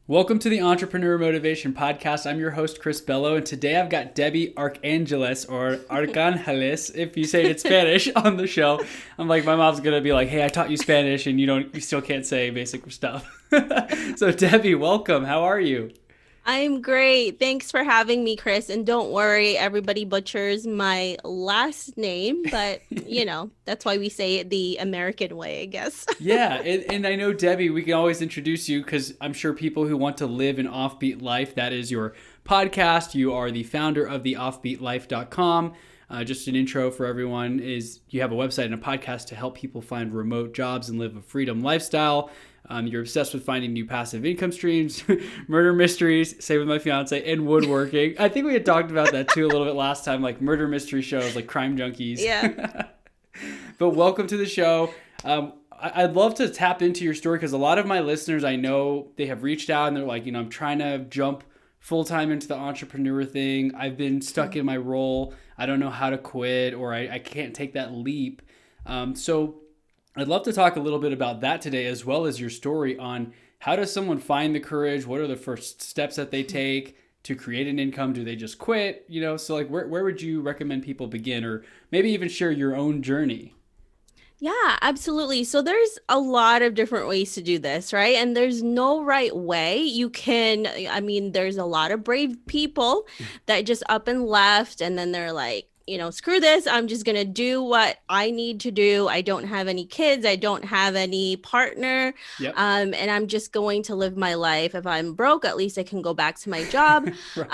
Welcome to the Entrepreneur Motivation Podcast. I'm your host, Chris Bello, and today I've got Debbie Arcangeles, or Arcangeles, if you say it in Spanish, on the show. I'm like, my mom's gonna be like, "Hey, I taught you Spanish, and you still can't say basic stuff." So, Debbie, welcome. How are you? I'm great. Thanks for having me, Chris. And don't worry, everybody butchers my last name, but that's why we say it the American way, I guess. Yeah, and I know, Debbie, we can always introduce you because I'm sure people who want to live an offbeat life, that is your podcast. You are the founder of the offbeatlife.com. Just an intro for everyone is you have a website and a podcast to help people find remote jobs and live a freedom lifestyle. You're obsessed with finding new passive income streams, murder mysteries, same with my fiance, and woodworking. I think we had talked about that too a little bit last time, like murder mystery shows, like Crime Junkies. Yeah. But welcome to the show. I'd love to tap into your story because a lot of my listeners, I know they have reached out and they're like, I'm trying to jump full-time into the entrepreneur thing. I've been stuck in my role. I don't know how to quit, or I can't take that leap. So I'd love to talk a little bit about that today, as well as your story on how does someone find the courage? What are the first steps that they take to create an income? Do they just quit? So like where would you recommend people begin, or maybe even share your own journey? Yeah, absolutely. So there's a lot of different ways to do this, right? And there's no right way. There's a lot of brave people that just up and left, and then they're like, screw this. I'm just going to do what I need to do. I don't have any kids. I don't have any partner. Yep. And I'm just going to live my life. If I'm broke, at least I can go back to my job. Right.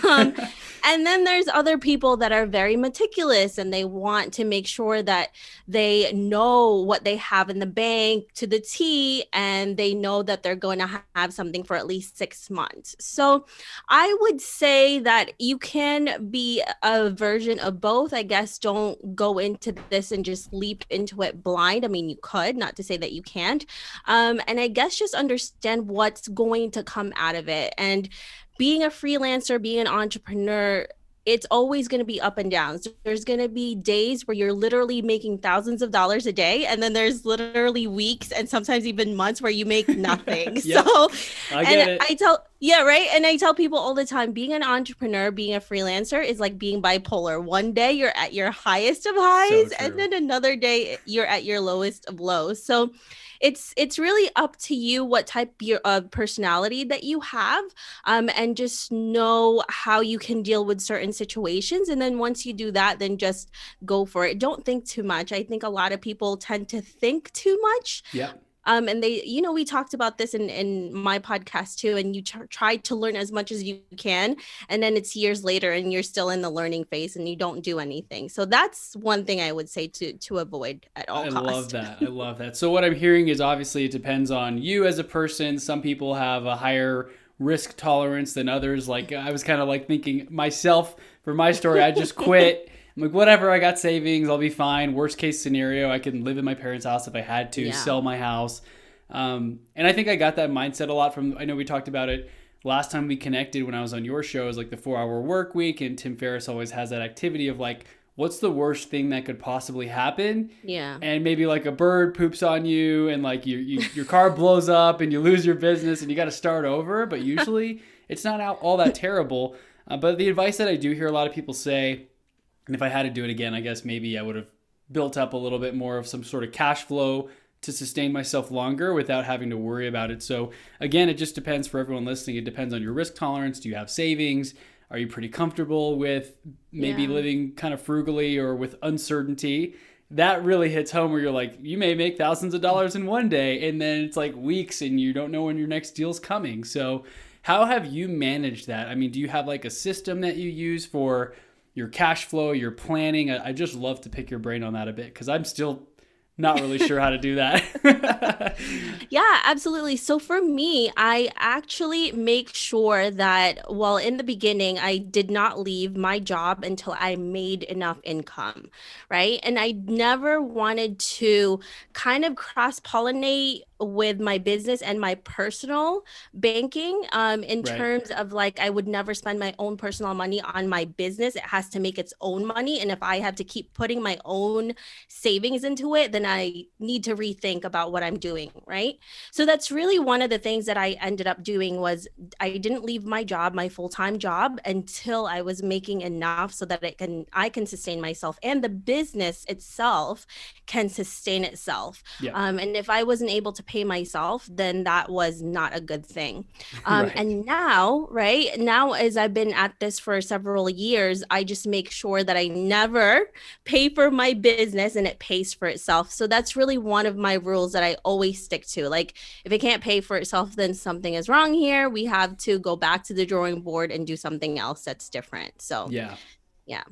Um, and then there's other people that are very meticulous and they want to make sure that they know what they have in the bank to the T, and they know that they're going to have something for at least 6 months. So I would say that you can be a version of both. I guess don't go into this and just leap into it blind. I mean, you could, not to say that you can't. And I guess just understand what's going to come out of it. And being a freelancer, being an entrepreneur, it's always going to be up and down. So there's going to be days where you're literally making thousands of dollars a day. And then there's literally weeks and sometimes even months where you make nothing. Yep. So, I get it. yeah, right. And I tell people all the time, being an entrepreneur, being a freelancer is like being bipolar. One day you're at your highest of highs, and then another day you're at your lowest of lows. So it's really up to you what type of personality that you have, and just know how you can deal with certain situations. And then once you do that, then just go for it. Don't think too much. I think a lot of people tend to think too much. Yeah. And they, we talked about this in my podcast too, and you try to learn as much as you can. And then it's years later and you're still in the learning phase and you don't do anything. So that's one thing I would say to avoid at all costs. I love that. I love that. So what I'm hearing is obviously it depends on you as a person. Some people have a higher risk tolerance than others. Like I was kind of like thinking myself for my story, I just quit. I'm like, whatever, I got savings, I'll be fine. Worst case scenario, I can live in my parents' house if I had to, sell my house. And I think I got that mindset a lot from, I know we talked about it last time we connected when I was on your show, is like the 4-hour work week. And Tim Ferriss always has that activity of like, what's the worst thing that could possibly happen? Yeah. And maybe like a bird poops on you and like your car blows up and you lose your business and you got to start over. But usually it's not all that terrible. But the advice that I do hear a lot of people say, and if I had to do it again, I guess maybe I would have built up a little bit more of some sort of cash flow to sustain myself longer without having to worry about it. So again, it just depends for everyone listening. It depends on your risk tolerance. Do you have savings? Are you pretty comfortable with maybe living kind of frugally or with uncertainty? That really hits home where you're like, you may make thousands of dollars in one day and then it's like weeks and you don't know when your next deal's coming. So how have you managed that? I mean, do you have like a system that you use for your cash flow, your planning? I just love to pick your brain on that a bit because I'm still not really sure how to do that. Yeah, absolutely. So for me, I actually make sure that, well, in the beginning, I did not leave my job until I made enough income, right? And I never wanted to kind of cross-pollinate with my business and my personal banking, in Right. terms of like, I would never spend my own personal money on my business. It has to make its own money. And if I have to keep putting my own savings into it, then I need to rethink about what I'm doing. Right. So that's really one of the things that I ended up doing was I didn't leave my job, my full-time job, until I was making enough so that I can sustain myself and the business itself can sustain itself. Yeah. And if I wasn't able to pay myself, then that was not a good thing. Right. And now, right now, as I've been at this for several years, I just make sure that I never pay for my business and it pays for itself. So that's really one of my rules that I always stick to. Like, if it can't pay for itself, then something is wrong here. We have to go back to the drawing board and do something else that's different. So, Yeah. yeah.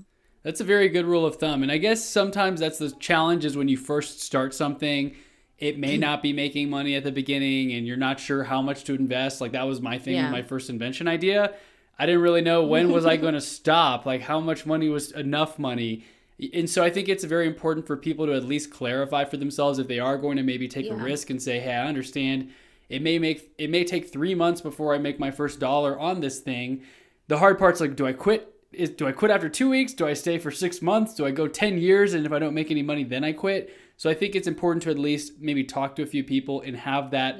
That's a very good rule of thumb. And I guess sometimes that's the challenge is when you first start something, it may not be making money at the beginning and you're not sure how much to invest. Like that was my thing with my first invention idea. I didn't really know when was I going to stop, like how much money was enough money. And so I think it's very important for people to at least clarify for themselves if they are going to maybe take a risk and say, hey, I understand it may take 3 months before I make my first dollar on this thing. The hard part's like, do I quit? Do I quit after 2 weeks? Do I stay for 6 months? Do I go 10 years? And if I don't make any money, then I quit. So I think it's important to at least maybe talk to a few people and have that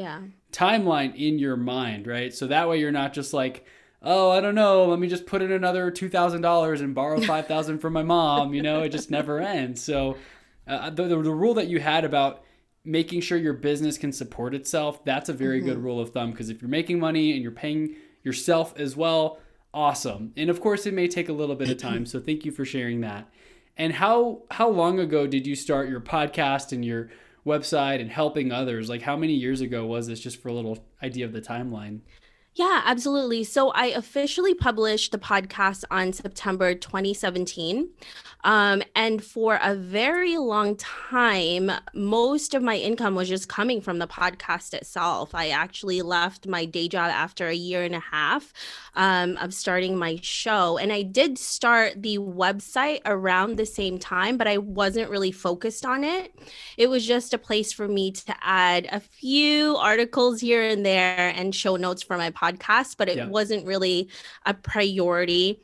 timeline in your mind, right? So that way you're not just like, oh, I don't know, let me just put in another $2,000 and borrow $5,000 from my mom. It just never ends. So the rule that you had about making sure your business can support itself, that's a very good rule of thumb, because if you're making money and you're paying yourself as well, awesome. And of course, it may take a little bit of time. So thank you for sharing that. And how long ago did you start your podcast and your website and helping others? Like how many years ago was this, just for a little idea of the timeline? Yeah, absolutely. So I officially published the podcast on September 2017. And for a very long time, most of my income was just coming from the podcast itself. I actually left my day job after a year and a half of starting my show. And I did start the website around the same time, but I wasn't really focused on it. It was just a place for me to add a few articles here and there and show notes for my podcast, but it wasn't really a priority.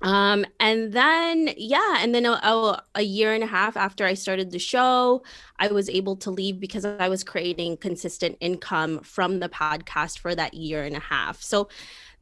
And then a year and a half after I started the show, I was able to leave because I was creating consistent income from the podcast for that year and a half. So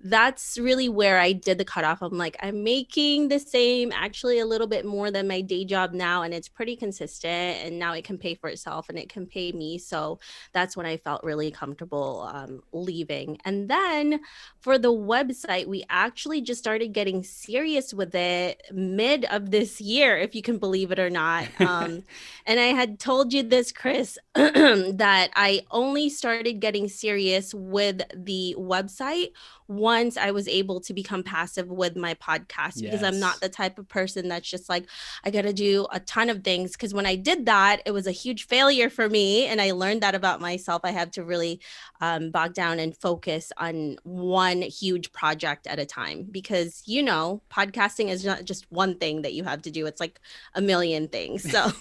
that's really where I did the cutoff. I'm like, I'm making the same, actually a little bit more than my day job now, and it's pretty consistent, and now it can pay for itself and it can pay me. So that's when I felt really comfortable leaving. And then for the website, we actually just started getting serious with it mid of this year, if you can believe it or not. And I had told you this, Chris, that I only started getting serious with the website once I was able to become passive with my podcast, because I'm not the type of person that's just like, I got to do a ton of things. Because when I did that, it was a huge failure for me. And I learned that about myself. I have to really bog down and focus on one huge project at a time, because, podcasting is not just one thing that you have to do. It's like a million things. So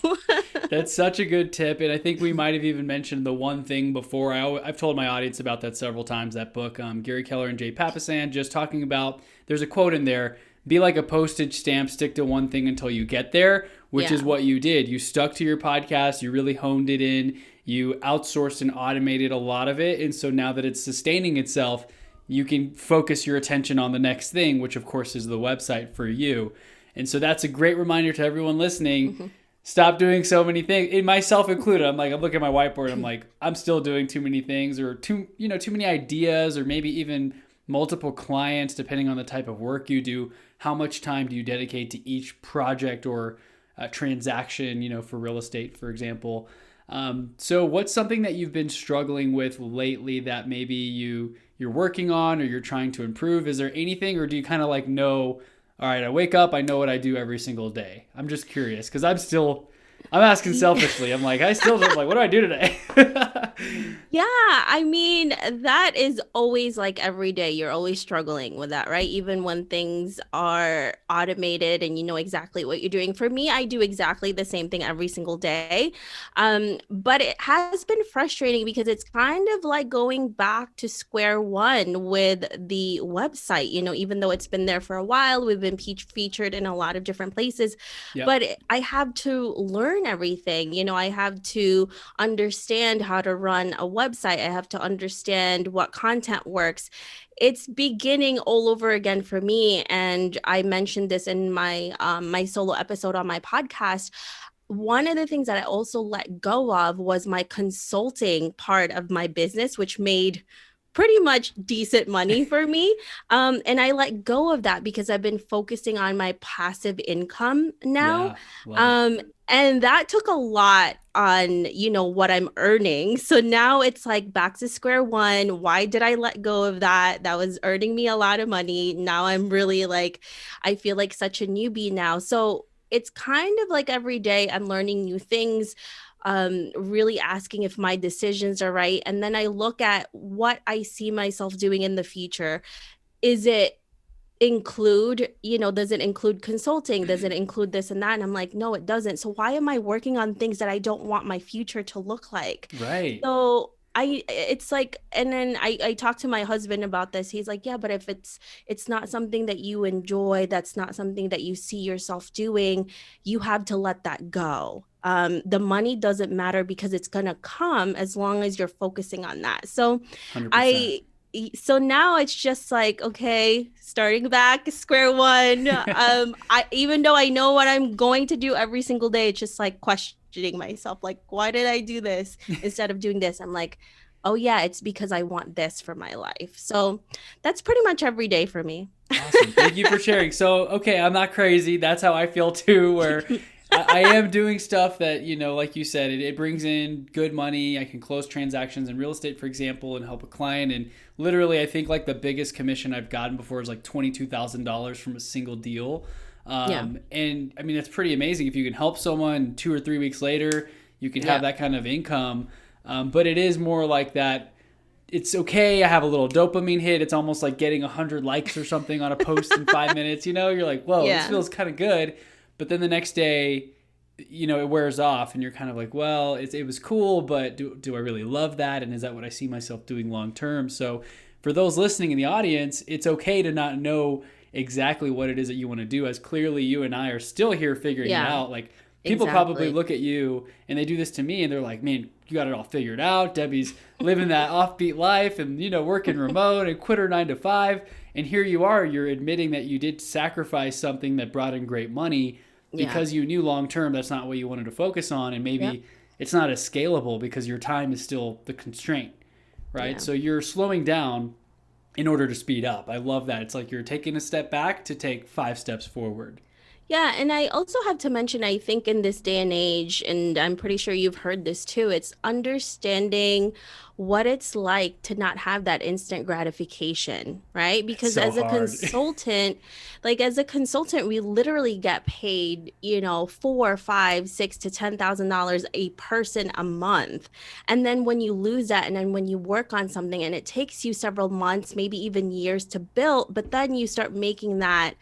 that's such a good tip. And I think we might have even mentioned the one thing before. I've told my audience about that several times, that book, Gary Keller and Jay Papasan, just talking about, there's a quote in there, be like a postage stamp, stick to one thing until you get there, which is what you did. You stuck to your podcast, you really honed it in, you outsourced and automated a lot of it. And so now that it's sustaining itself, you can focus your attention on the next thing, which of course is the website for you. And so that's a great reminder to everyone listening. Stop doing so many things, and myself included. I'm looking at my whiteboard, I'm like, I'm still doing too many things, or too many ideas, or maybe even multiple clients, depending on the type of work you do. How much time do you dedicate to each project or transaction, for real estate, for example? So what's something that you've been struggling with lately that maybe you're working on or you're trying to improve? Is there anything, or do you kind of like know, all right, I wake up, I know what I do every single day? I'm just curious, because I'm asking selfishly. I'm like, what do I do today? Yeah, I mean, that is always like every day. You're always struggling with that, right? Even when things are automated and you know exactly what you're doing. For me, I do exactly the same thing every single day. But it has been frustrating because it's kind of like going back to square one with the website, you know, even though it's been there for a while, we've been featured in a lot of different places, Yep. but I have to learn everything. You know, I have to understand how to run a website. I have to understand what content works. It's beginning all over again for me. And I mentioned this in my solo episode on my podcast. One of the things that I also let go of was my consulting part of my business, which made pretty much decent money for me. And I let go of that because I've been focusing on my passive income now. Yeah. Love it. Um, and that took a lot on, you know, what I'm earning. So now it's like back to square one. Why did I let go of that? That was earning me a lot of money. Now I'm really like, I feel like such a newbie now. So it's kind of like every day I'm learning new things, really asking if my decisions are right. And then I look at what I see myself doing in the future. Is it include, you know, does it include consulting? Does it include this and that? And I'm like, no, it doesn't. So why am I working on things that I don't want my future to look like? Right. So it's like, and then I talked to my husband about this. He's like, yeah, but if it's not something that you enjoy, that's not something that you see yourself doing, you have to let that go. The money doesn't matter because it's gonna come as long as you're focusing on that. So 100%. I so now it's just like, okay, starting back square one. I, even though I know what I'm going to do every single day, it's just like questioning myself, like, why did I do this instead of doing this? I'm like, oh yeah, it's because I want this for my life. So that's pretty much every day for me. Awesome. Thank you for sharing. So, okay, I'm not crazy. That's how I feel too, where I am doing stuff that, you know, like you said, it brings in good money. I can close transactions in real estate, for example, and help a client. And literally, I think like the biggest commission I've gotten before is like $22,000 from a single deal. Yeah. And I mean, it's pretty amazing. If you can help someone 2 or 3 weeks later, you can have Yeah. that kind of income. But it is more like that. It's okay. I have a little dopamine hit. It's almost like getting 100 likes or something on a post in 5 minutes. You know, you're like, whoa, this Yeah. feels kind of good. But then the next day, you know, it wears off and you're kind of like, well, it was cool, but do I really love that? And is that what I see myself doing long term? So for those listening in the audience, it's okay to not know exactly what it is that you want to do, as clearly you and I are still here figuring it Yeah. out. Like, people probably Exactly. look at you and they do this to me and they're like, man, you got it all figured out. Debbie's living that offbeat life and, you know, working remote and quit her 9 to 5. And here you are, you're admitting that you did sacrifice something that brought in great money Yeah. because you knew long term that's not what you wanted to focus on. And Yep. maybe it's not as scalable because your time is still the constraint, right? Yeah. So you're slowing down in order to speed up. I love that. It's like you're taking a step back to take 5 steps forward. Yeah, and I also have to mention, I think in this day and age, and I'm pretty sure you've heard this too, it's understanding what it's like to not have that instant gratification, right? It's Because so as a hard. consultant, like as a consultant, we literally get paid, you know, 4, 5, 6 to $10,000 a person a month. And then when you lose that, and then when you work on something and it takes you several months, maybe even years to build, but then you start making that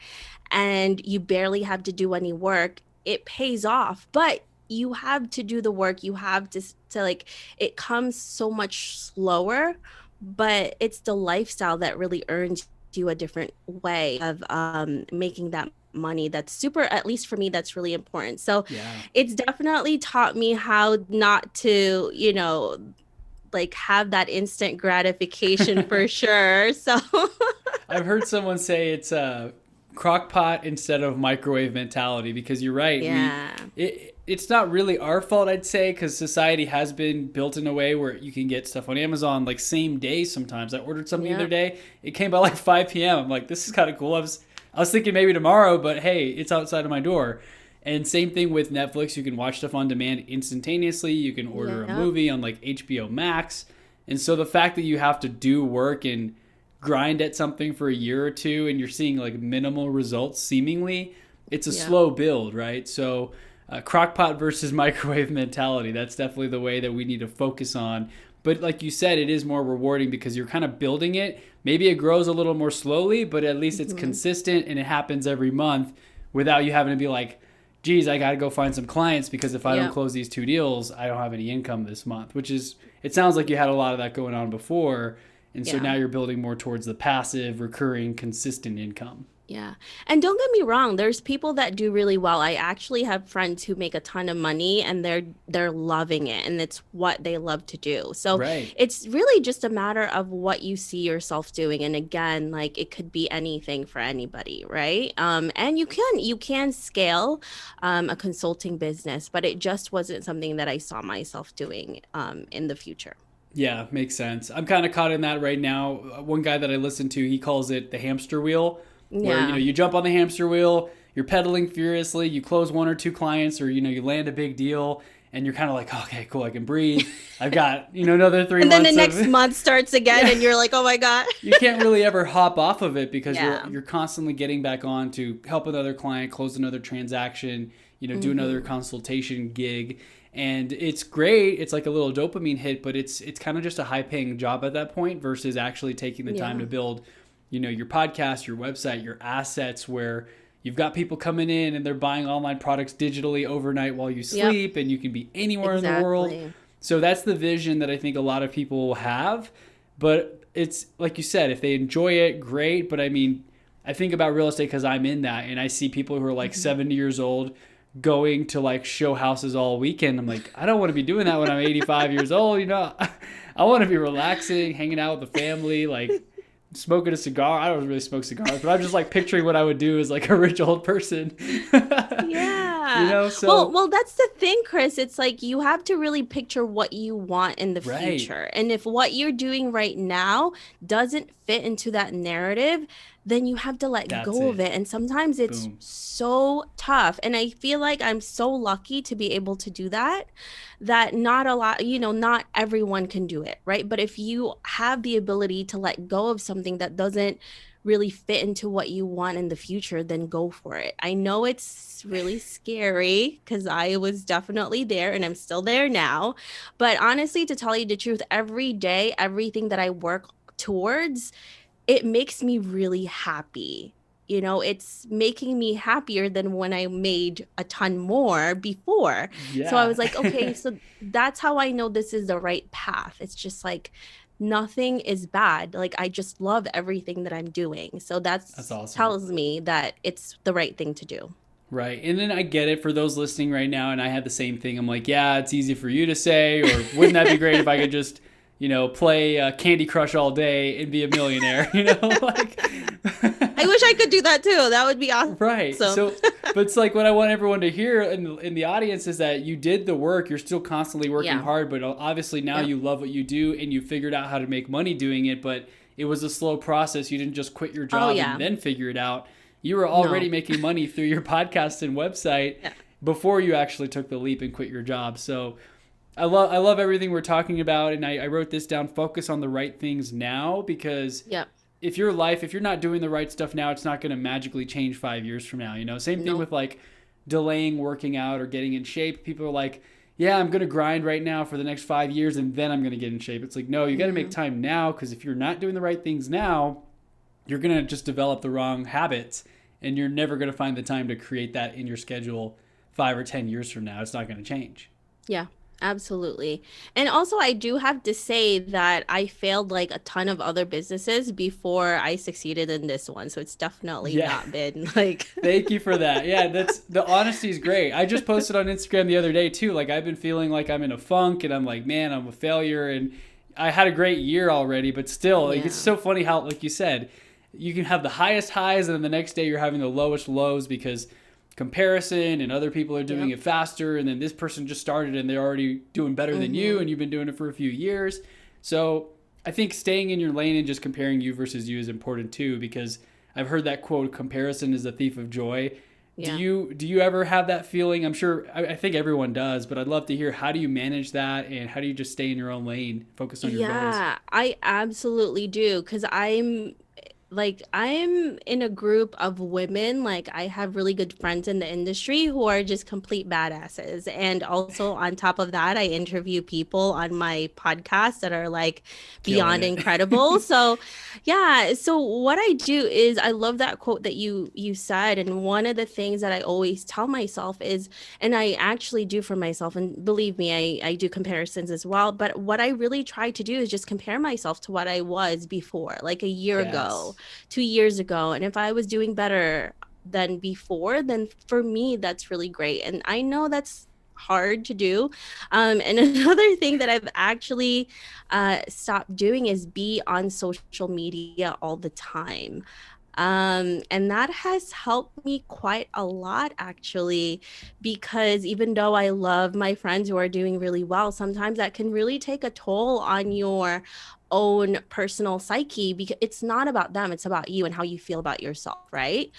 and you barely have to do any work, it pays off. But you have to do the work. You have to like, it comes so much slower, but it's the lifestyle that really earns you a different way of making that money. That's super, at least for me, that's really important. So Yeah. it's definitely taught me how not to, you know, like have that instant gratification for sure. So I've heard someone say it's a crockpot instead of microwave mentality, because you're right. yeah. It's not really our fault, I'd say, because society has been built in a way where you can get stuff on Amazon like same day sometimes. I ordered something the other Yep. day. It came by like 5 p.m. I'm like, this is kind of cool. I was thinking maybe tomorrow, but hey, it's outside of my door. And same thing with Netflix. You can watch stuff on demand instantaneously. You can order a Yep. movie on like HBO Max. And so the fact that you have to do work and grind at something for a year or two and you're seeing like minimal results seemingly, it's a Yeah. slow build, right? So crockpot versus microwave mentality, that's definitely the way that we need to focus on But like you said, it is more rewarding because you're kind of building it. Maybe it grows a little more slowly, but at least it's consistent and it happens every month without you having to be like, geez, I got to go find some clients because if I don't close these 2 deals, I don't have any income this month, which is, it sounds like you had a lot of that going on before. And so now you're building more towards the passive, recurring, consistent income. Yeah. And don't get me wrong, there's people that do really well. I actually have friends who make a ton of money and they're loving it and it's what they love to do. So it's really just a matter of what you see yourself doing. And again, like it could be anything for anybody, right? And you can scale a consulting business, but it just wasn't something that I saw myself doing in the future. Yeah, makes sense. I'm kind of caught in that right now. One guy that I listen to, he calls it the hamster wheel. Where, you jump on the hamster wheel, you're pedaling furiously, you close 1 or 2 clients or, you land a big deal and you're kind of like, okay, cool, I can breathe. I've got, another 3 months. And then the next month starts again and you're like, oh my God. You can't really ever hop off of it because you're constantly getting back on to help another client, close another transaction, do another consultation gig. And it's great. It's like a little dopamine hit, but it's kind of just a high paying job at that point versus actually taking the time to build your podcast, your website, your assets where you've got people coming in and they're buying online products digitally overnight while you sleep and you can be anywhere in the world. So that's the vision that I think a lot of people have. But it's like you said, if they enjoy it, great. But I mean, I think about real estate because I'm in that and I see people who are like 70 years old going to like show houses all weekend. I'm like, I don't want to be doing that when I'm 85 years old. I want to be relaxing, hanging out with the family, like smoking a cigar. I don't really smoke cigars, but I'm just like picturing what I would do as like a rich old person. Well, that's the thing, Chris. It's like you have to really picture what you want in the future. And if what you're doing right now doesn't fit into that narrative, then you have to let go of it. And sometimes it's so tough. And I feel like I'm so lucky to be able to do that not everyone can do it, right? But if you have the ability to let go of something that doesn't really fit into what you want in the future, then go for it. I know it's really scary because I was definitely there and I'm still there now. But honestly, to tell you the truth, every day, everything that I work towards, it makes me really happy. It's making me happier than when I made a ton more before. So I was like, okay, so that's how I know this is the right path. It's just like nothing is bad. Like I just love everything that I'm doing. So that's awesome. Tells me that it's the right thing to do. Right. And then I get it for those listening right now. And I had the same thing. I'm like, yeah, it's easy for you to say, or wouldn't that be great if I could just play Candy Crush all day and be a millionaire, I wish I could do that too. That would be awesome. Right. So, but it's like what I want everyone to hear in the audience is that you did the work. You're still constantly working hard, but obviously now you love what you do and you figured out how to make money doing it. But it was a slow process. You didn't just quit your job and then figure it out. You were already making money through your podcast and website before you actually took the leap and quit your job. So I love everything we're talking about. And I wrote this down, focus on the right things now, because if you're not doing the right stuff now, it's not going to magically change 5 years from now. Same thing with like delaying working out or getting in shape. People are like, yeah, I'm going to grind right now for the next 5 years and then I'm going to get in shape. It's like, no, you got to make time now, because if you're not doing the right things now, you're going to just develop the wrong habits and you're never going to find the time to create that in your schedule 5 or 10 years from now. It's not going to change. Yeah. Absolutely. And also, I do have to say that I failed like a ton of other businesses before I succeeded in this one. So it's definitely not been like. Thank you for that. Yeah, the honesty is great. I just posted on Instagram the other day too. Like I've been feeling like I'm in a funk and I'm like, man, I'm a failure. And I had a great year already, but still, like, it's so funny how, like you said, you can have the highest highs and then the next day you're having the lowest lows because comparison and other people are doing it faster, and then this person just started and they're already doing better than you and you've been doing it for a few years. So I think staying in your lane and just comparing you versus you is important too, because I've heard that quote, comparison is a thief of joy. Do you ever have that feeling? I'm sure I think everyone does, but I'd love to hear, how do you manage that and how do you just stay in your own lane, focus on your goals? I absolutely do, because like I'm in a group of women. Like I have really good friends in the industry who are just complete badasses. And also on top of that, I interview people on my podcast that are like Killing beyond it. incredible. So yeah, so what I do is I love that quote that you said. And one of the things that I always tell myself is, and I actually do for myself, and believe me, I do comparisons as well. But what I really try to do is just compare myself to what I was before, like a year ago, Yes. 2 years ago. And if I was doing better than before, then for me, that's really great. And I know that's hard to do. And another thing that I've actually stopped doing is be on social media all the time. And that has helped me quite a lot, actually, because even though I love my friends who are doing really well, sometimes that can really take a toll on your own personal psyche, because it's not about them, it's about you and how you feel about yourself, right?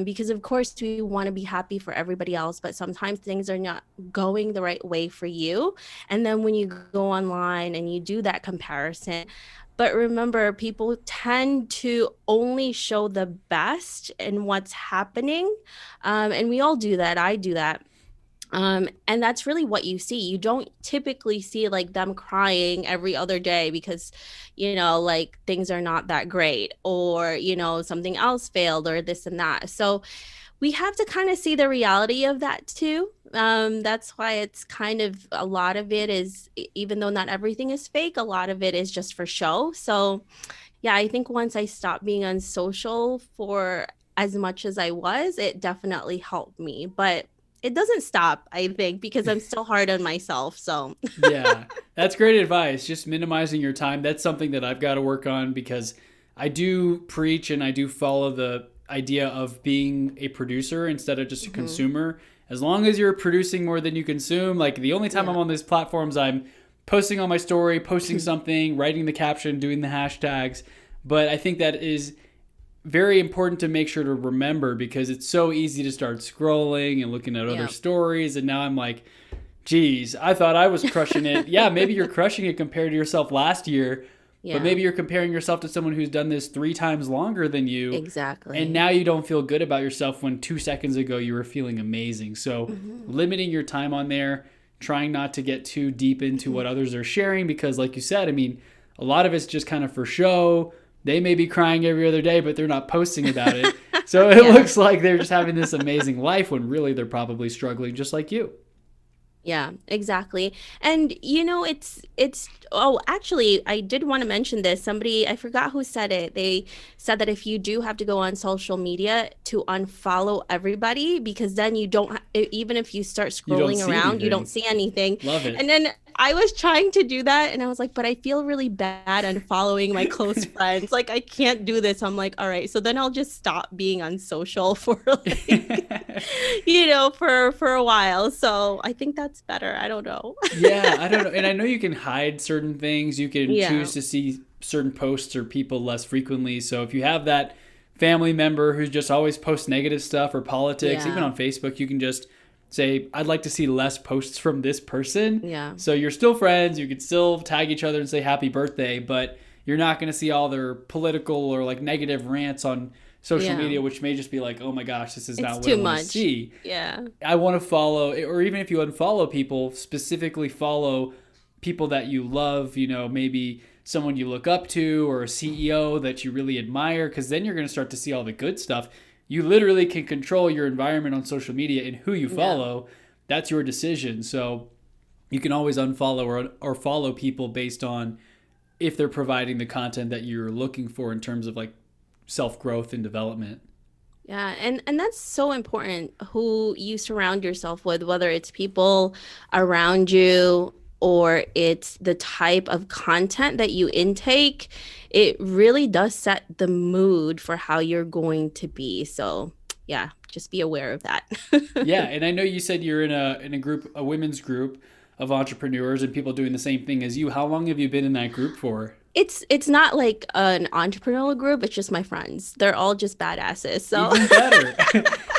Because of course we want to be happy for everybody else, but sometimes things are not going the right way for you. And then when you go online and you do that comparison, but remember, people tend to only show the best in what's happening. And we all do that. I do that. And that's really what you see. You don't typically see like them crying every other day because, like things are not that great, or, something else failed, or this and that. So we have to kind of see the reality of that too. That's why it's kind of a lot of it is, even though not everything is fake, a lot of it is just for show. So yeah, I think once I stopped being on social for as much as I was, it definitely helped me. But it doesn't stop, I think, because I'm still hard on myself. So Yeah, that's great advice. Just minimizing your time. That's something that I've got to work on because I do preach and I do follow the idea of being a producer instead of just a mhm, consumer. As long as you're producing more than you consume, like the only time yeah. I'm on these platforms, I'm posting on my story, posting something, writing the caption, doing the hashtags. But I think that is very important to make sure to remember because it's so easy to start scrolling and looking at other Yeah. stories. And now I'm like, geez, I thought I was crushing it. Yeah, maybe you're crushing it compared to yourself last year, but Yeah. maybe you're comparing yourself to someone who's done this 3 times longer than you. And Exactly. now you don't feel good about yourself when 2 seconds ago you were feeling amazing. So Hmm. limiting your time on there, trying not to get too deep into Hmm. what others are sharing because, like you said, I mean, a lot of it's just kind of for show. They may be crying every other day, but they're not posting about it. So it Yeah. looks like they're just having this amazing life when really they're probably struggling just like you. Yeah, exactly. And it's oh, actually, I did want to mention this. Somebody, I forgot who said it. They said that if you do have to go on social media, to unfollow everybody, because then you don't even if you start You don't scrolling see around, you don't anything. see anything. Love it. And then I was trying to do that and I was like, but I feel really bad unfollowing my close friends. Like I can't do this. I'm like, all right, so then I'll just stop being on social for like for a while. So I think that's better. I don't know. Yeah, I don't know. And I know you can hide certain things. You can Yeah. choose to see certain posts or people less frequently. So if you have that family member who just always posts negative stuff or politics, even Yeah. on Facebook, you can just say, I'd like to see less posts from this person. Yeah. So you're still friends. You could still tag each other and say happy birthday, but you're not going to see all their political or like negative rants on social Yeah. media, which may just be like, oh my gosh, this is It's not what I too want to much. see. Yeah. I want to follow, or even if you unfollow people, specifically follow people that you love, maybe someone you look up to or a CEO that you really admire, because then you're going to start to see all the good stuff. You literally can control your environment on social media and who you Yeah. follow. That's your decision. So you can always unfollow or follow people based on if they're providing the content that you're looking for in terms of like self growth and development. Yeah, and that's so important who you surround yourself with, whether it's people around you or it's the type of content that you intake. It really does set the mood for how you're going to be. So, yeah, just be aware of that. Yeah, and I know you said you're in a group, a women's group of entrepreneurs and people doing the same thing as you. How long have you been in that group for? It's not like an entrepreneurial group, it's just my friends. They're all just badasses. So, Even better.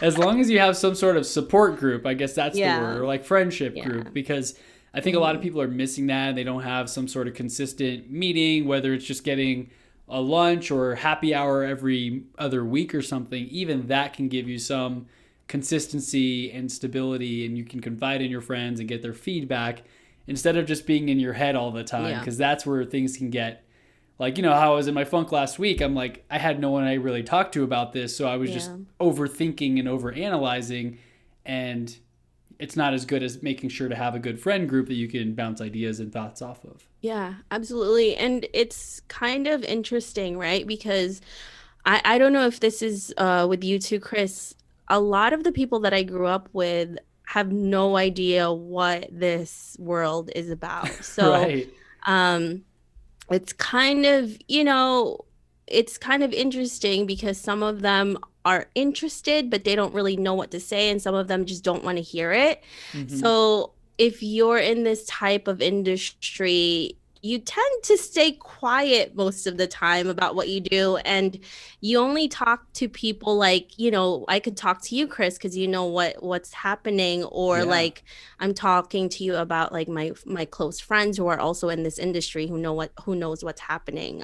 As long as you have some sort of support group, I guess that's the word, yeah. or like friendship Yeah. group, because I think a lot of Hmm. people are missing that. They don't have some sort of consistent meeting, whether it's just getting a lunch or happy hour every other week or something, even that can give you some consistency and stability, and you can confide in your friends and get their feedback instead of just being in your head all the time, Yeah. because that's where things can get like, how I was in my funk last week. I'm like, I had no one I really talked to about this, so I was just Yeah. overthinking and overanalyzing, and it's not as good as making sure to have a good friend group that you can bounce ideas and thoughts off of. Yeah, absolutely. And it's kind of interesting, right? Because I don't know if this is with you too, Chris. A lot of the people that I grew up with have no idea what this world is about. So Right. um, it's kind of, it's kind of interesting because some of them are interested, but they don't really know what to say, and some of them just don't want to hear it. Hmm. So if you're in this type of industry, you tend to stay quiet most of the time about what you do, and you only talk to people like, I could talk to you, Chris, because you know what's happening, or Yeah. like I'm talking to you about like my close friends who are also in this industry who knows what's happening.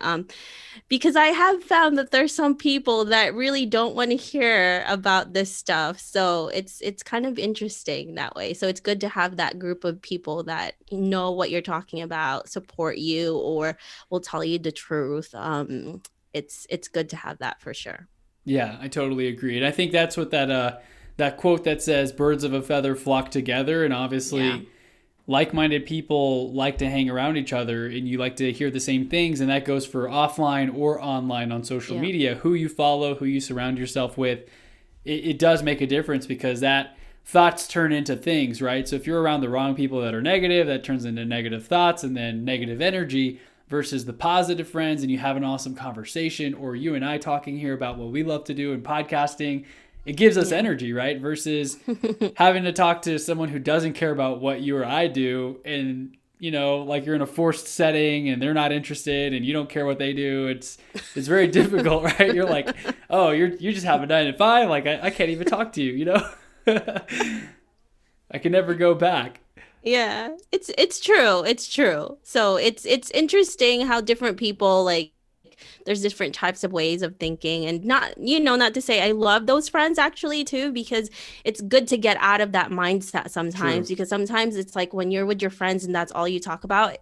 Because I have found that there's some people that really don't want to hear about this stuff. So it's kind of interesting that way. So it's good to have that group of people that know what you're talking about, support you, or will tell you the truth. It's good to have that for sure. Yeah, I totally agree. And I think that's what that quote that says birds of a feather flock together, and Yeah. obviously like-minded people like to hang around each other, and you like to hear the same things, and that goes for offline or online on social Yeah. media. Who you follow, who you surround yourself with, it does make a difference, because that thoughts turn into things, right? So if you're around the wrong people that are negative, that turns into negative thoughts and then negative energy, versus the positive friends, and you have an awesome conversation, or you and I talking here about what we love to do in podcasting, it gives us Yeah. energy, right? Versus having to talk to someone who doesn't care about what you or I do, and like you're in a forced setting and they're not interested and you don't care what they do. It's very difficult, right? You're like, oh, you just have a 9 to 5. Like I can't even talk to you. I can never go back. Yeah, it's true. It's true. So it's interesting how different people like there's different types of ways of thinking, and not to say I love those friends actually too, because it's good to get out of that mindset sometimes, True. because sometimes it's like when you're with your friends and that's all you talk about,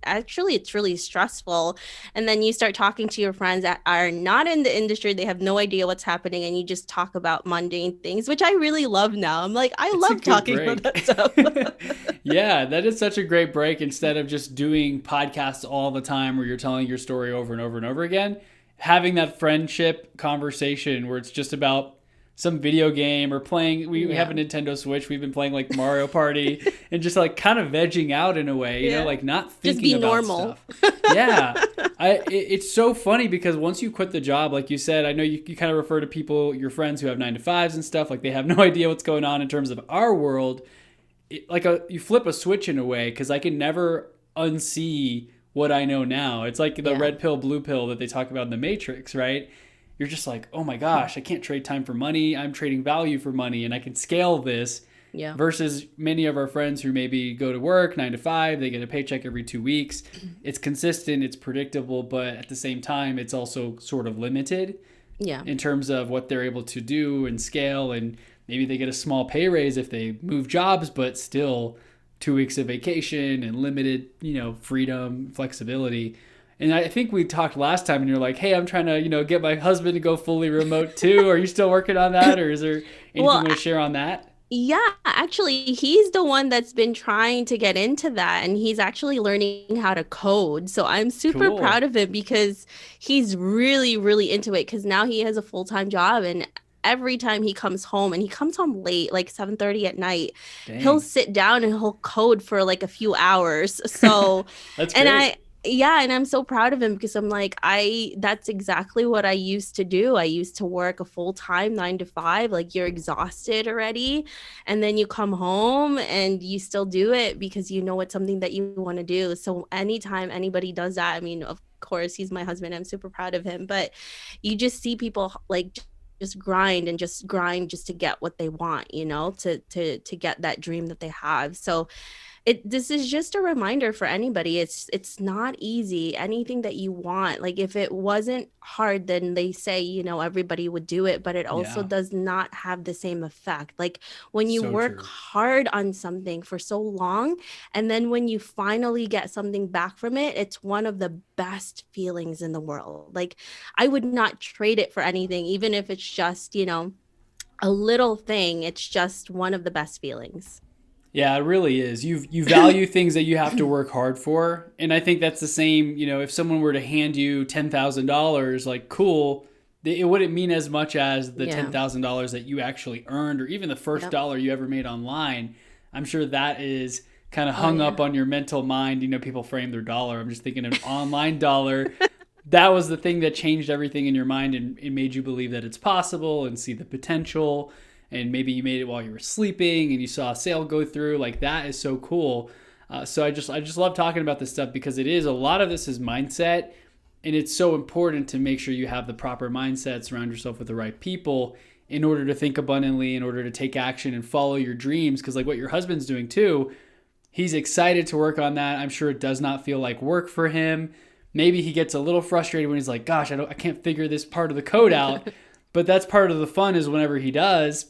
actually it's really stressful. And then you start talking to your friends that are not in the industry, they have no idea what's happening, and you just talk about mundane things, which I really love now. I'm like, I It's a love good talking about break. that stuff. Yeah, that is such a great break. Instead of just doing podcasts all the time where you're telling your story over and over and over again, having that friendship conversation where it's just about some video game or playing. We have Yeah. a Nintendo Switch. We've been playing like Mario Party and just like kind of vegging out in a way, Yeah. like not Just thinking be about normal. stuff. Yeah. It's so funny because once you quit the job, like you said, I know you kind of refer to people, your friends who have 9 to 5s and stuff, like they have no idea what's going on in terms of our world. You flip a switch in a way, because I can never unsee what I know now. It's like the Yeah. red pill, blue pill that they talk about in the Matrix, right? You're just like, oh my gosh, I can't trade time for money. I'm trading value for money, and I can scale this. Yeah. Versus many of our friends who maybe go to work 9 to 5, they get a paycheck every 2 weeks. It's consistent, it's predictable, but at the same time, it's also sort of limited Yeah. in terms of what they're able to do and scale. And maybe they get a small pay raise if they move jobs, but still 2 weeks of vacation and limited, freedom, flexibility. And I think we talked last time and you're like, hey, I'm trying to, get my husband to go fully remote too. Are you still working on that? Or is there anything you Well, want to share on that? yeah, actually, he's the one that's been trying to get into that, and he's actually learning how to code. So I'm super proud Cool. of him because he's really, really into it, because now he has a full-time job, and every time he comes home, and he comes home late, like 7:30 at night, he'll Dang. sit down and he'll code for like a few hours. So, That's and great. yeah, and I'm so proud of him because I'm like, that's exactly what I used to do. I used to work a full-time 9 to 5. Like you're exhausted already, and then you come home and you still do it because you know it's something that you want to do. So anytime anybody does that, I mean, of course, he's my husband. I'm super proud of him, but you just see people like just grind just to get what they want, to get that dream that they have. So This is just a reminder for anybody. It's not easy. Anything that you want, like if it wasn't hard, then they say, everybody would do it, but it also Yeah, does not have the same effect. Like when you so work true. hard on something for so long, and then when you finally get something back from it, it's one of the best feelings in the world. Like I would not trade it for anything, even if it's just, a little thing. It's just one of the best feelings. Yeah, it really is. You value things that you have to work hard for, and I think that's the same. If someone were to hand you $10,000, like cool, it wouldn't mean as much as the ten Yeah. thousand dollars that you actually earned, or even the first Yep. dollar you ever made online. I'm sure that is kind of Oh hung yeah. up on your mental mind. People frame their dollar. I'm just thinking an online dollar. That was the thing that changed everything in your mind and it made you believe that it's possible and see the potential, and maybe you made it while you were sleeping and you saw a sale go through. Like that is so cool. So I just love talking about this stuff because it is a lot of this is mindset, and it's so important to make sure you have the proper mindset, surround yourself with the right people in order to think abundantly, in order to take action and follow your dreams. Because like what your husband's doing too, he's excited to work on that. I'm sure it does not feel like work for him. Maybe he gets a little frustrated when he's like, "Gosh, I can't figure this part of the code out." But that's part of the fun is whenever he does,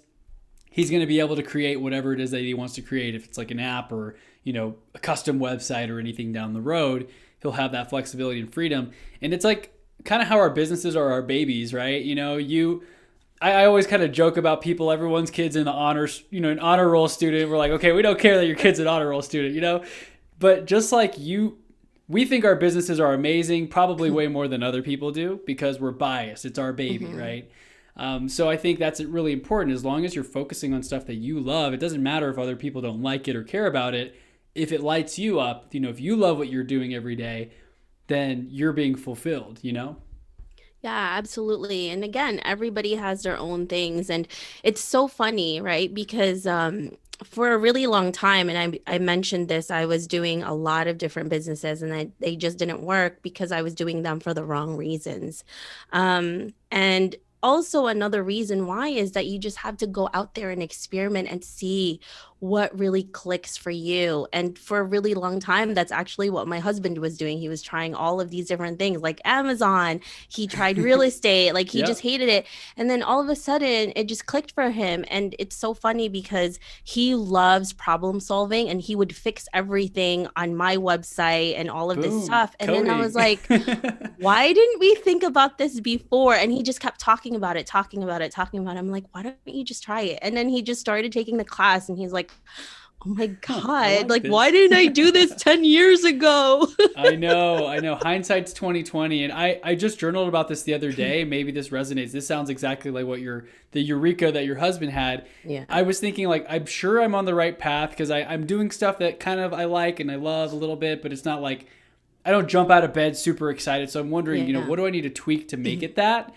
he's going to be able to create whatever it is that he wants to create. If it's like an app or, a custom website or anything down the road, he'll have that flexibility and freedom. And it's like kind of how our businesses are our babies, right? I always kind of joke about people. Everyone's kid's in the honors, an honor roll student. We're like, okay, we don't care that your kid's an honor roll student. But just like you, we think our businesses are amazing, probably way more than other people do because we're biased. It's our baby, Hmm. right? So I think that's really important. As long as you're focusing on stuff that you love, it doesn't matter if other people don't like it or care about it. If it lights you up, if you love what you're doing every day, then you're being fulfilled. Yeah, absolutely. And again, everybody has their own things. And it's so funny, right? Because for a really long time, and I mentioned this, I was doing a lot of different businesses and they just didn't work because I was doing them for the wrong reasons. And also another reason why is that you just have to go out there and experiment and see what really clicks for you. And for a really long time, that's actually what my husband was doing. He was trying all of these different things like Amazon. He tried real estate, like he just Yep. hated it. And then all of a sudden, it just clicked for him. And it's so funny because he loves problem solving and he would fix everything on my website and all of this Boom. stuff. And then I was Coding. like, why didn't we think about this before? And he just kept talking about it, talking about it, talking about it. I'm like, why don't you just try it? And then he just started taking the class and he's like, oh my Huh, I God, like like, why this. didn't I do this 10 years ago? I know. Hindsight's 2020, and I just journaled about this the other day. Maybe this resonates. This sounds exactly like what the eureka that your husband had. Yeah. I was thinking like I'm sure I'm on the right path because I'm doing stuff that kind of I like and I love a little bit, but it's not like I don't jump out of bed super excited. So I'm wondering, Yeah. what do I need to tweak to make it that?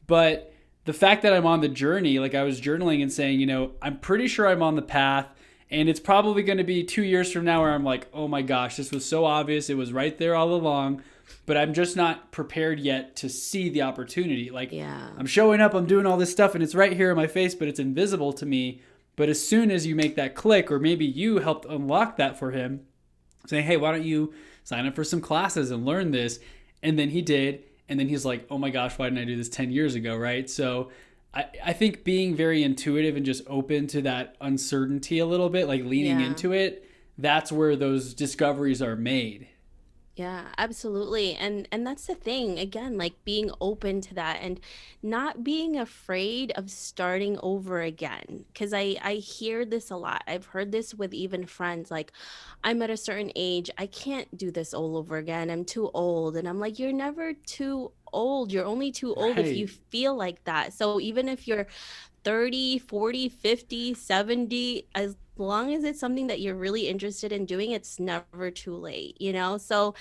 But the fact that I'm on the journey, like I was journaling and saying, I'm pretty sure I'm on the path. And it's probably going to be 2 years from now where I'm like, oh my gosh, this was so obvious. It was right there all along. But I'm just not prepared yet to see the opportunity. Like, Yeah. I'm showing up, I'm doing all this stuff, and it's right here in my face, but it's invisible to me. But as soon as you make that click, or maybe you helped unlock that for him, saying, hey, why don't you sign up for some classes and learn this? And then he did. And then he's like, oh my gosh, why didn't I do this 10 years ago? Right. So I think being very intuitive and just open to that uncertainty a little bit, like leaning Yeah. into it, that's where those discoveries are made. Yeah, absolutely. And that's the thing. Again, like being open to that and not being afraid of starting over again. Cause I hear this a lot. I've heard this with even friends like I'm at a certain age, I can't do this all over again. I'm too old. And I'm like, you're never too old. You're only too old if you Right. feel like that. So even if you're 30, 40, 50, 70, as long as it's something that you're really interested in doing, it's never too late. So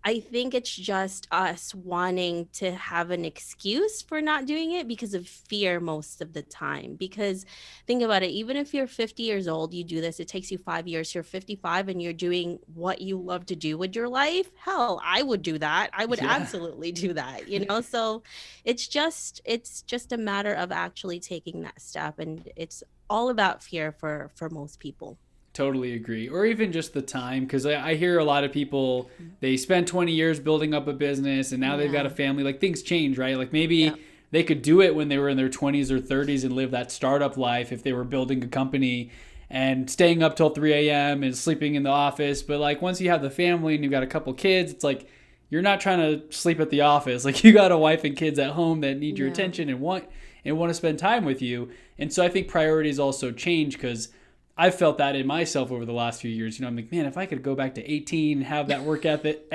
I think it's just us wanting to have an excuse for not doing it because of fear most of the time. Because think about it, even if you're 50 years old, you do this, it takes you 5 years, you're 55 and you're doing what you love to do with your life. Hell, I would do that. I would Yeah. absolutely do that. So it's just a matter of actually taking that step. And it's all about fear for most people. Totally agree. Or even just the time, because I hear a lot of people, they spend 20 years building up a business and now they've got a family. Like things change, right? Like maybe they could do it when they were in their 20s or 30s and live that startup life if they were building a company and staying up till 3 a.m. and sleeping in the office. But like once you have the family and you've got a couple kids, it's like you're not trying to sleep at the office. Like you got a wife and kids at home that need your attention and want to spend time with you. And so I think priorities also change, because I've felt that in myself over the last few years. You know, I'm like, man, if I could go back to 18 and have that work ethic,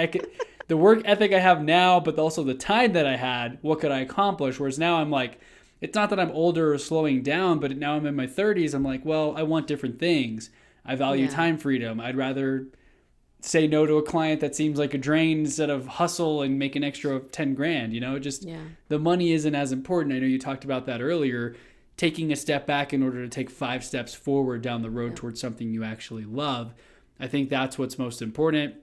the work ethic I have now, but also the time that I had, what could I accomplish? Whereas now I'm like, it's not that I'm older or slowing down, but now I'm in my 30s. I'm like, well, I want different things. I value time freedom. I'd rather say no to a client that seems like a drain instead of hustle and make an extra 10 grand. You know, just the money isn't as important. I know you talked about that earlier. Taking a step back in order to take 5 steps forward down the road towards something you actually love. I think that's what's most important.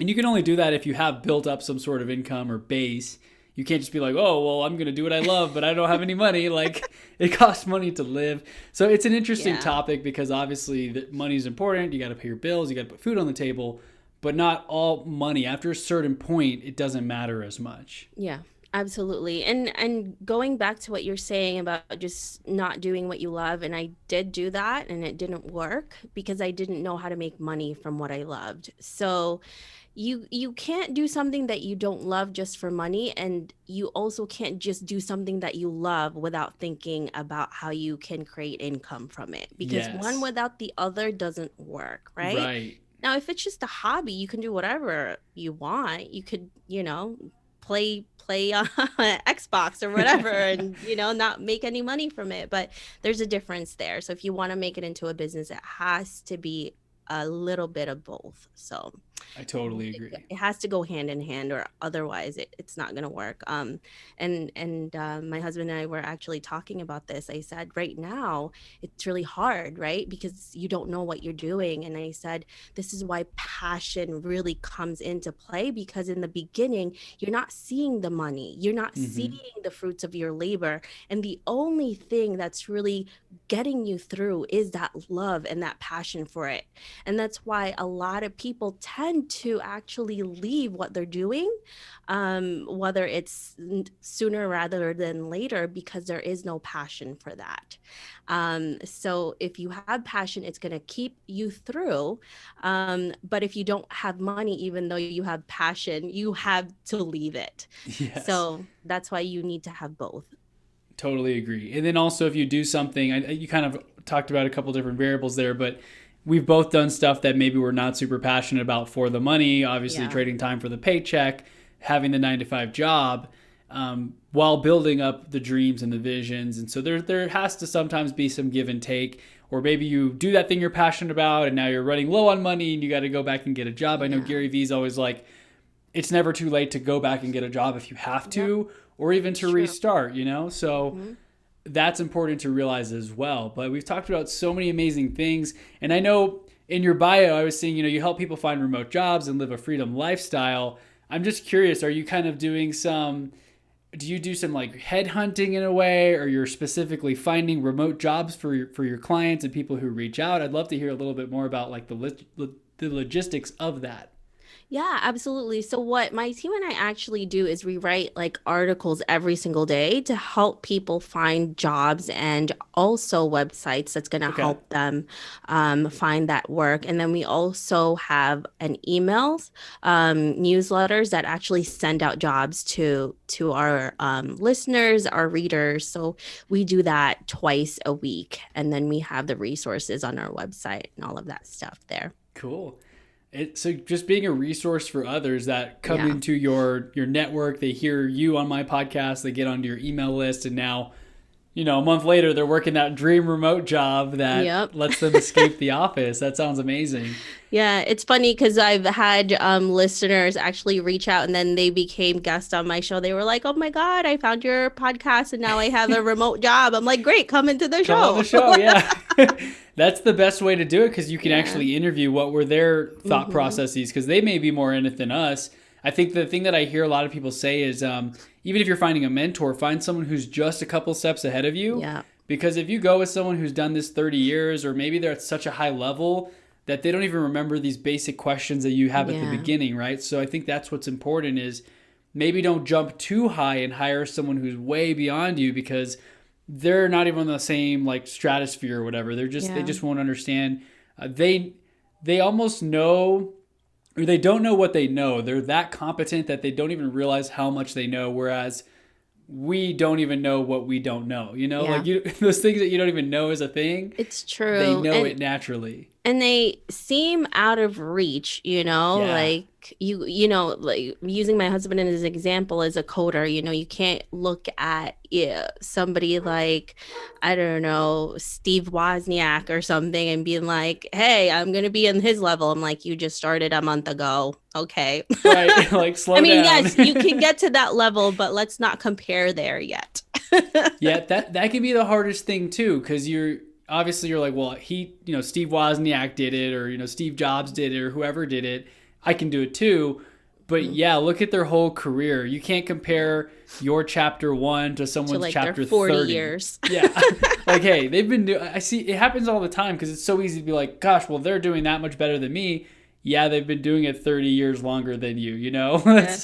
And you can only do that if you have built up some sort of income or base. You can't just be like, oh, well, I'm going to do what I love, but I don't have any money. Like, it costs money to live. So it's an interesting topic, because obviously money is important. You got to pay your bills. You got to put food on the table. But not all money. After a certain point, it doesn't matter as much. Yeah. Absolutely. And going back to what you're saying about just not doing what you love, and I did do that and it didn't work because I didn't know how to make money from what I loved. So you can't do something that you don't love just for money, and you also can't just do something that you love without thinking about how you can create income from it, because one without the other doesn't work, right? Right. Now, if it's just a hobby, you can do whatever you want. You could, play on Xbox or whatever and not make any money from it, but there's a difference there. So if you want to make it into a business, it has to be a little bit of both. So I totally agree. It has to go hand in hand, or otherwise it's not going to work. And my husband and I were actually talking about this. I said, right now it's really hard, right? Because you don't know what you're doing. And I said, this is why passion really comes into play, because in the beginning, you're not seeing the money. You're not seeing the fruits of your labor. And the only thing that's really getting you through is that love and that passion for it. And that's why a lot of people tend to actually leave what they're doing, whether it's sooner rather than later, because there is no passion for that. So if you have passion, it's going to keep you through. But if you don't have money, even though you have passion, you have to leave it. Yes. So that's why you need to have both. Totally agree. And then also if you do something, you kind of talked about a couple different variables there, but we've both done stuff that maybe we're not super passionate about for the money, obviously trading time for the paycheck, having the 9-to-5 job, while building up the dreams and the visions. And so there has to sometimes be some give and take, or maybe you do that thing you're passionate about and now you're running low on money and you got to go back and get a job. I know Gary Vee's always like, it's never too late to go back and get a job if you have to, or even to restart, So that's important to realize as well. But we've talked about so many amazing things. And I know in your bio, I was seeing, you help people find remote jobs and live a freedom lifestyle. I'm just curious, are you kind of doing do you do some like headhunting in a way, or you're specifically finding remote jobs for your clients and people who reach out? I'd love to hear a little bit more about like the logistics of that. Yeah, absolutely. So what my team and I actually do is we write like articles every single day to help people find jobs, and also websites that's going to help them find that work. And then we also have an emails, newsletters that actually send out jobs to our listeners, our readers. So we do that twice a week. And then we have the resources on our website and all of that stuff there. Cool. So just being a resource for others that come into your network, they hear you on my podcast, they get onto your email list, and now, a month later, they're working that dream remote job that lets them escape the office. That sounds amazing. Yeah, it's funny because I've had listeners actually reach out and then they became guests on my show. They were like, oh my God, I found your podcast and now I have a remote job. I'm like, great, come into the show. Come on the show, yeah. That's the best way to do it, because you can actually interview what were their thought processes, because they may be more in it than us. I think the thing that I hear a lot of people say is even if you're finding a mentor, find someone who's just a couple steps ahead of you. Yeah. Because if you go with someone who's done this 30 years, or maybe they're at such a high level, that they don't even remember these basic questions that you have at the Yeah. beginning, right? So I think that's what's important is maybe don't jump too high and hire someone who's way beyond you, because they're not even on the same like stratosphere or whatever. They just won't understand. They almost know, or they don't know what they know. They're that competent that they don't even realize how much they know. Whereas we don't even know what we don't know. You know, Yeah. like those things that you don't even know is a thing. It's true. They know it naturally. And they seem out of reach, you know, Yeah. like you know, like using my husband as an example as a coder, you know, you can't look at somebody like, I don't know, Steve Wozniak or something and being like, hey, I'm going to be in his level. I'm like, you just started a month ago. Okay. Right. Like slow I mean, down. yes, you can get to that level, but let's not compare there yet. Yeah. That can be the hardest thing too. Cause you're like, well, Steve Wozniak did it, or, Steve Jobs did it, or whoever did it. I can do it too. But yeah, look at their whole career. You can't compare your chapter 1 to someone's like chapter their 40 30 years. Yeah. Like, hey, I see it happens all the time, because it's so easy to be like, gosh, well, they're doing that much better than me. Yeah, they've been doing it 30 years longer than you, you know?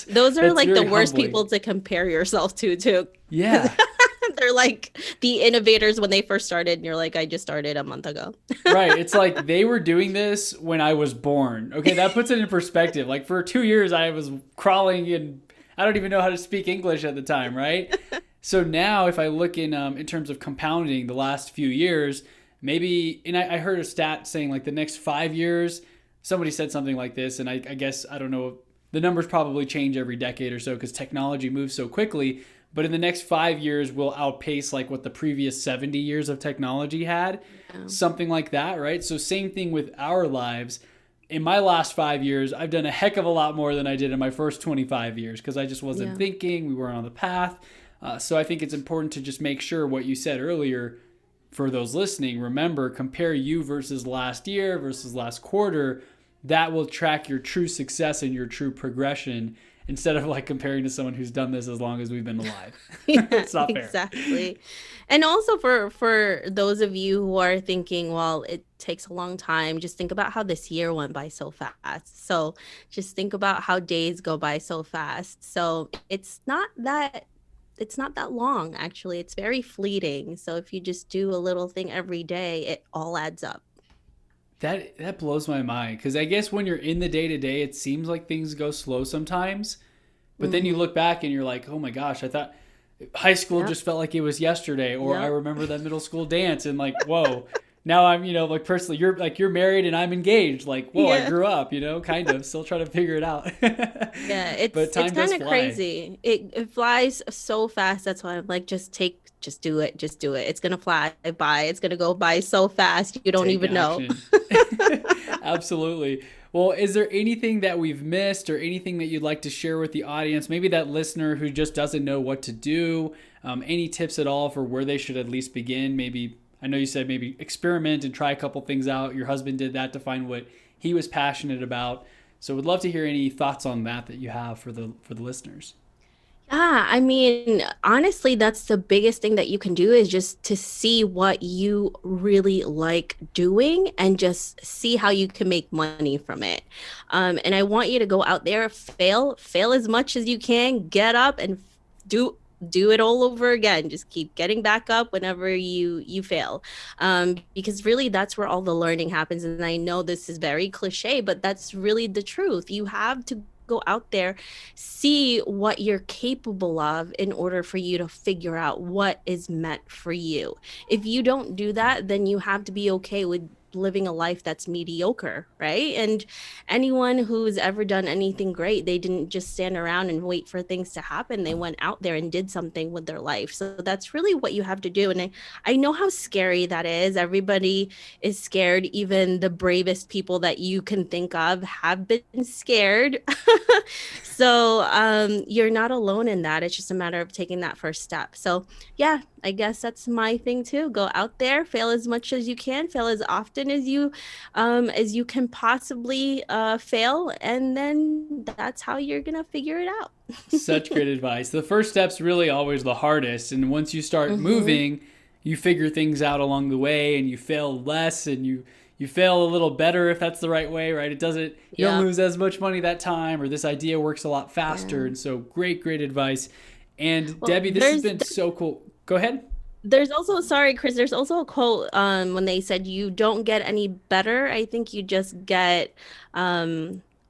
Those are like the worst humbling. people to compare yourself to too. Yeah. They're like the innovators when they first started, and you're like, I just started a month ago. Right. It's like they were doing this when I was born. Okay, that puts it in perspective. Like for 2 years, I was crawling, and I don't even know how to speak English at the time, right? So now, if I look in terms of compounding the last few years, maybe, and I heard a stat saying like the next 5 years, somebody said something like this, and I guess, I don't know, the numbers probably change every decade or so because technology moves so quickly. But in the next 5 years, we'll outpace like what the previous 70 years of technology had. Yeah. Something like that, right? So same thing with our lives. In my last 5 years, I've done a heck of a lot more than I did in my first 25 years because I just wasn't thinking. We weren't on the path. So I think it's important to just make sure what you said earlier for those listening. Remember, compare you versus last year versus last quarter. That will track your true success and your true progression, instead of like comparing to someone who's done this as long as we've been alive. It's not fair. Exactly. And also for those of you who are thinking, well, it takes a long time, just think about how this year went by so fast. So just think about how days go by so fast. So it's not that long, actually. It's very fleeting. So if you just do a little thing every day, it all adds up. That blows my mind, because I guess when you're in the day-to-day, it seems like things go slow sometimes. But then you look back and you're like, oh my gosh, I thought high school just felt like it was yesterday. Or I remember that middle school dance, and like, whoa, now I'm, like personally, you're married and I'm engaged. Like, whoa, I grew up, kind of still trying to figure it out. It's kind of crazy. It flies so fast. That's why I'm like, just do it. It's going to fly by. It's going to go by so fast. You don't even know. Absolutely. Well, is there anything that we've missed or anything that you'd like to share with the audience? Maybe that listener who just doesn't know what to do, any tips at all for where they should at least begin? Maybe, I know you said maybe experiment and try a couple things out. Your husband did that to find what he was passionate about. So we'd love to hear any thoughts on that you have for the listeners. Yeah, I mean, honestly, that's the biggest thing that you can do, is just to see what you really like doing and just see how you can make money from it. And I want you to go out there, fail as much as you can, get up and do it all over again. Just keep getting back up whenever you fail, because really that's where all the learning happens. And I know this is very cliche, but that's really the truth. You have to go out there, see what you're capable of in order for you to figure out what is meant for you. If you don't do that, then you have to be okay with living a life that's mediocre, right? And anyone who's ever done anything great, they didn't just stand around and wait for things to happen. They went out there and did something with their life. So that's really what you have to do. And I know how scary that is. Everybody is scared. Even the bravest people that you can think of have been scared. So you're not alone in that. It's just a matter of taking that first step. So yeah, I guess that's my thing too. Go out there, fail as much as you can, fail as often as you can possibly fail, and then that's how you're gonna figure it out. Such great advice. The first step's really always the hardest, and once you start moving, you figure things out along the way, and you fail less, and you you fail a little better if that's the right way, right? It doesn't, you don't Yeah. lose as much money that time, or this idea works a lot faster. Yeah. And so great advice. And Well, Debbie, this has been so cool. Go ahead. there's also, sorry, Chris, there's also a quote when they said you don't get any better. I think you just get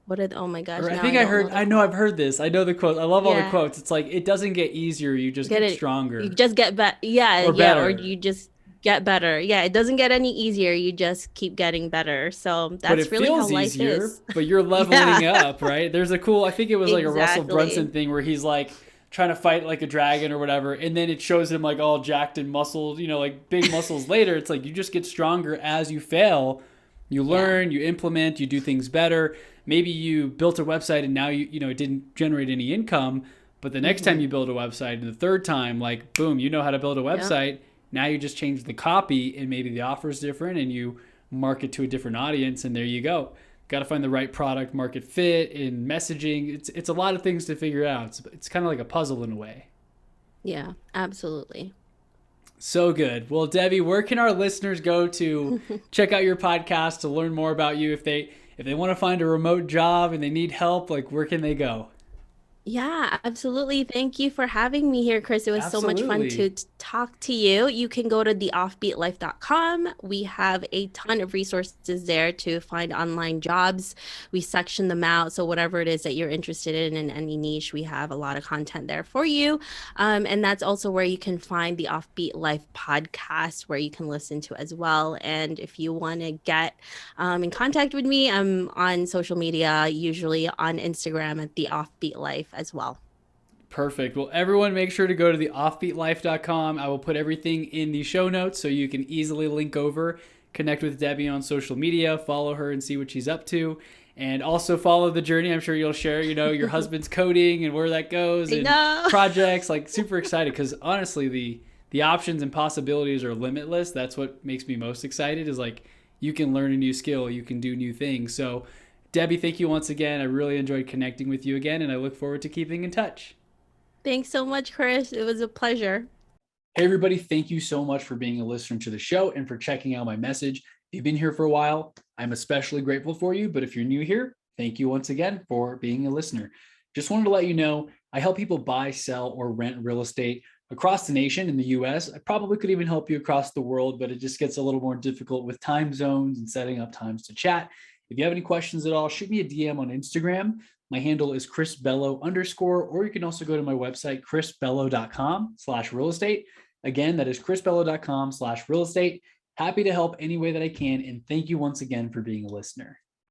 what did, oh my gosh, Or I now think I don't know the I know quote. I've heard this. I know the quote. I love all the Yeah. quotes. It's like, it doesn't get easier. You just Get get it. You stronger just get better. Yeah, or yeah, or better. you just get better. Yeah, it doesn't get any easier. You just keep getting better. So But that's it really how feels life easier, is. but you're Yeah, leveling up, right? There's a cool, I think it was like a Russell Brunson exactly. thing where he's like trying to fight like a dragon or whatever. And then it shows him like all jacked and muscled, like big muscles later. It's like you just get stronger as you fail. You Yeah. learn, you implement, you do things better. Maybe you built a website and now it didn't generate any income. But the next time Hmm. you build a website and the third time, like, boom, you know how to build a Yep. website. Now you just change the copy and maybe the offer is different and you market to a different audience and there you go. Got to find the right product market fit in messaging. It's a lot of things to figure out. It's kind of like a puzzle in a way. Yeah, absolutely. So good. Well, Debbie, where can our listeners go to check out your podcast to learn more about you if they want to find a remote job and they need help, like where can they go? Yeah, absolutely. Thank you for having me here, Chris. It was so much fun to Absolutely. talk to you. You can go to theoffbeatlife.com. We have a ton of resources there to find online jobs. We section them out. So, whatever it is that you're interested in any niche, we have a lot of content there for you. And that's also where you can find the Offbeat Life podcast, where you can listen to as well. And if you want to get in contact with me, I'm on social media, usually on Instagram at the Offbeat Life as well. Perfect. Well, everyone make sure to go to the offbeatlife.com. I will put everything in the show notes so you can easily link over, connect with Debbie on social media, follow her and see what she's up to. And also follow the journey. I'm sure you'll share, your husband's coding and where that goes I and know. projects. Like super excited because honestly, the options and possibilities are limitless. That's what makes me most excited is like you can learn a new skill, you can do new things. So Debbie, thank you once again. I really enjoyed connecting with you again and I look forward to keeping in touch. Thanks so much, Chris. It was a pleasure. Hey, everybody, thank you so much for being a listener to the show and for checking out my message. If you've been here for a while, I'm especially grateful for you. But if you're new here, thank you once again for being a listener. Just wanted to let you know I help people buy, sell, or rent real estate across the nation in the US. I probably could even help you across the world, but it just gets a little more difficult with time zones and setting up times to chat. If you have any questions at all, shoot me a DM on Instagram. My handle is chrisbello_, or you can also go to my website, chrisbello.com/real estate. Again, that is chrisbello.com/real estate. Happy to help any way that I can. And thank you once again for being a listener.